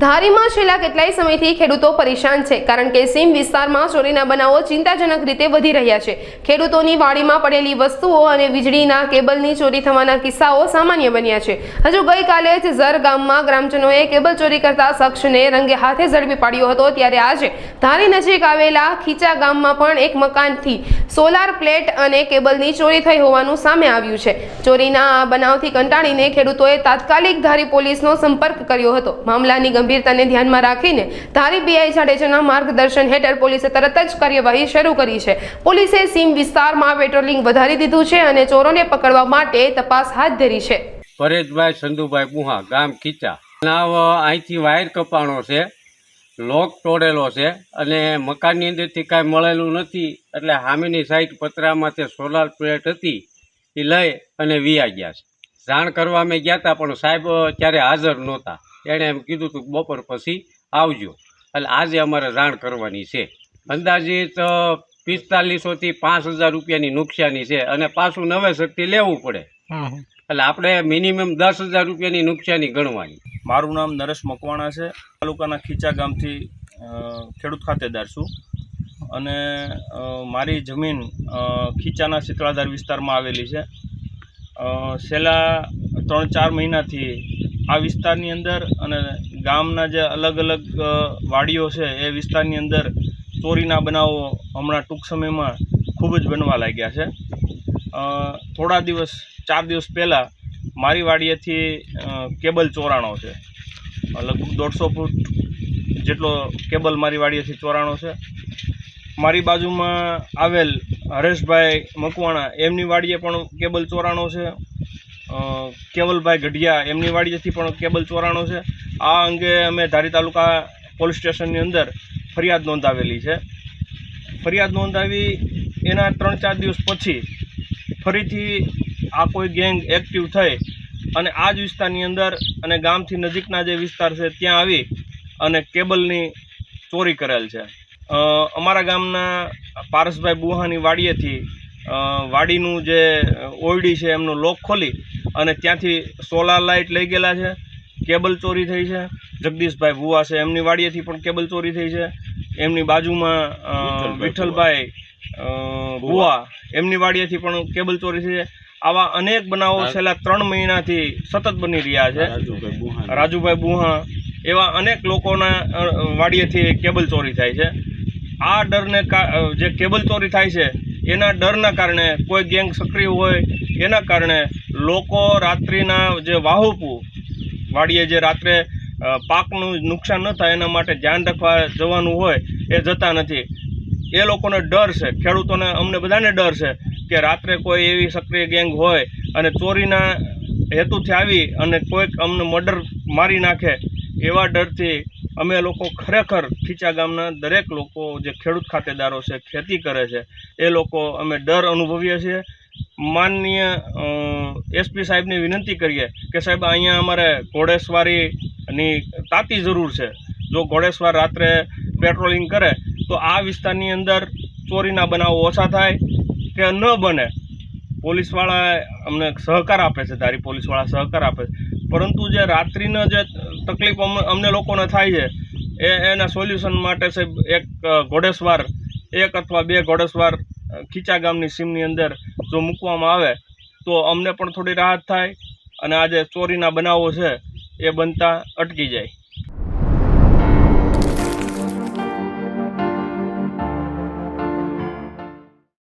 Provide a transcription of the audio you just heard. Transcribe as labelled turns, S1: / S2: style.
S1: ધારીમાં છેલ્લા કેટલાય સમયથી ખેડૂતો પરેશાન છે, કારણ કે સીમ વિસ્તારમાં ચોરીના બનાવો ચિંતાજનક રીતે વધી રહ્યા છે। ખેડૂતોની વાડીમાં પડેલી વસ્તુઓ અને વીજળીના કેબલની ચોરી થવાના કિસ્સાઓ સામાન્ય બન્યા છે। હજુ ગઈકાલે જ ઝર ગામમાં ગ્રામજનોએ કેબલ ચોરી કરતા શખ્સને રંગે હાથે ઝડપી પાડ્યો હતો, ત્યારે આજે ધારી નજીક આવેલા ખીચા ગામમાં પણ એક મકાનથી સોલાર પ્લેટ અને કેબલની ચોરી થઈ હોવાનું સામે આવ્યું છે। ચોરીના આ બનાવથી કંટાળીને ખેડૂતોએ તાત્કાલિક ધારી પોલીસનો સંપર્ક કર્યો હતો। મામલાની ગંભીરતાને ધ્યાનમાં રાખીને ધારી પીઆઈ જાડેજાના માર્ગદર્શન હેઠળ પોલીસે તરત જ કાર્યવાહી શરૂ કરી છે। પોલીસે સીમ વિસ્તારમાં પેટ્રોલિંગ વધારી દીધું છે અને ચોરોને પકડવા માટે તપાસ હાથ ધરી છે।
S2: પરેશભાઈ સંધુભાઈ બુહા, ગામ ખીચા। અહીંથી વાયર કપાણો છે, લોક તોડેલો છે અને મકાનની અંદરથી કાંઈ મળેલું નથી, એટલે સામેની સાઈડ પતરામાં તે સોલાર પ્લેટ હતી એ લઈ અને વિયા ગયા છે। જાણ કરવા અમે ગયા હતા, પણ સાહેબ ત્યારે હાજર નહોતા। એણે એમ કીધું હતું બપોર પછી આવજો, એટલે આજે અમારે જાણ કરવાની છે। અંદાજિત 4500 થી 5000 રૂપિયાની નુકસાની છે અને પાછું નવેસરથી લેવું પડે, એટલે આપણે મિનિમમ 10,000 રૂપિયાની નુકસાની ગણવાની।
S3: મારું નામ નરેશ મકવાણા છે। તાલુકાના ખીચા ગામથી ખેડૂત ખાતેદાર છું અને મારી જમીન ખીચાના શીતળાધાર વિસ્તારમાં આવેલી છે। છેલ્લા 3-4 મહિનાથી આ વિસ્તારની અંદર અને ગામના જે અલગ અલગ વાડીઓ છે એ વિસ્તારની અંદર ચોરીના બનાવો હમણાં ટૂંક સમયમાં ખૂબ જ બનવા લાગ્યા છે। થોડા દિવસ 4 દિવસ પહેલાં મારી વાડીએથી કેબલ ચોરાણો છે, લગભગ 150 ફૂટ જેટલો કેબલ મારી વાડીએથી ચોરાણો છે। મારી બાજુમાં આવેલ હરેશભાઈ મકવાણા એમની વાડીએ પણ કેબલ ચોરાણો છે। કેવલભાઈ ગઢિયા એમની વાડીએથી પણ કેબલ ચોરાણો છે। આ અંગે અમે ધારી તાલુકા પોલીસ સ્ટેશનની અંદર ફરિયાદ નોંધાવેલી છે। ફરિયાદ નોંધાવી એના 3-4 દિવસ પછી ફરીથી આ કોઈ ગેંગ એક્ટિવ થઈ અને આ જ વિસ્તારની અંદર અને ગામથી નજીકના જે વિસ્તાર છે ત્યાં આવી અને કેબલની ચોરી કરેલ છે। અમારા ગામના પારસભાઈ બુહાની વાડીએથી વાડીનું જે ઓરડી છે એમનો લોક ખોલી અને ત્યાંથી સોલાર લાઇટ લઈ ગયેલા છે, કેબલ ચોરી થઈ છે। જગદીશભાઈ ભુવા છે એમની વાડીએથી પણ કેબલ ચોરી થઈ છે। એમની બાજુમાં વિઠ્ઠલભાઈ ભુવા એમની વાડીએથી પણ કેબલ ચોરી થઈ છે। આવા અનેક બનાવો છેલ્લા 3 મહિનાથી સતત બની રહ્યા છે। રાજુભાઈ બુહા એવા અનેક લોકોના વાડીએથી કેબલ ચોરી થાય છે। આ ડરને જે કેબલ ચોરી થાય છે એના ડરના કારણે કોઈ ગેંગ સક્રિય હોય એના કારણે લોકો રાત્રિના જે વાહુપું વાડીએ જે રાત્રે પાકનું નુકસાન ન થાય એના માટે ધ્યાન રાખવા જવાનું હોય એ જતા નથી। એ લોકોને ડર છે, ખેડૂતોને અમને બધાને ડર છે કે રાત્રે કોઈ એવી સક્રિય ગેંગ હોય અને ચોરીના હેતુથી આવી અને કોઈક અમને મર્ડર મારી નાખે, એવા ડરથી અમે લોકો ખરેખર ખીચા ગામના દરેક લોકો જે ખેડૂત ખાતેદારો છે, ખેતી કરે છે, એ લોકો અમે ડર અનુભવીએ છીએ। માનનીય એસપી સાહેબની વિનંતી કરીએ કે સાહેબ અહીંયા અમારે ઘોડેસવારીની તાતી જરૂર છે। જો ઘોડેસવાર રાત્રે પેટ્રોલિંગ કરે તો આ વિસ્તારની અંદર ચોરીના બનાવો ઓછા થાય કે ન બને। પોલીસવાળા અમને સહકાર આપે છે, ધારી પોલીસવાળા સહકાર આપે છે, પરંતુ જે રાત્રિનો જે તકલીફ અમને લોકોને થાય છે એના સોલ્યુશન માટે સાહેબ એક ઘોડેસવાર 1 અથવા 2 ઘોડેસવાર ખીચા ગામની સીમની અંદર જો મૂકવામાં આવે તો અમને પણ થોડી રાહત થાય અને આ જે ચોરીના બનાવો છે એ બનતા અટકી જાય।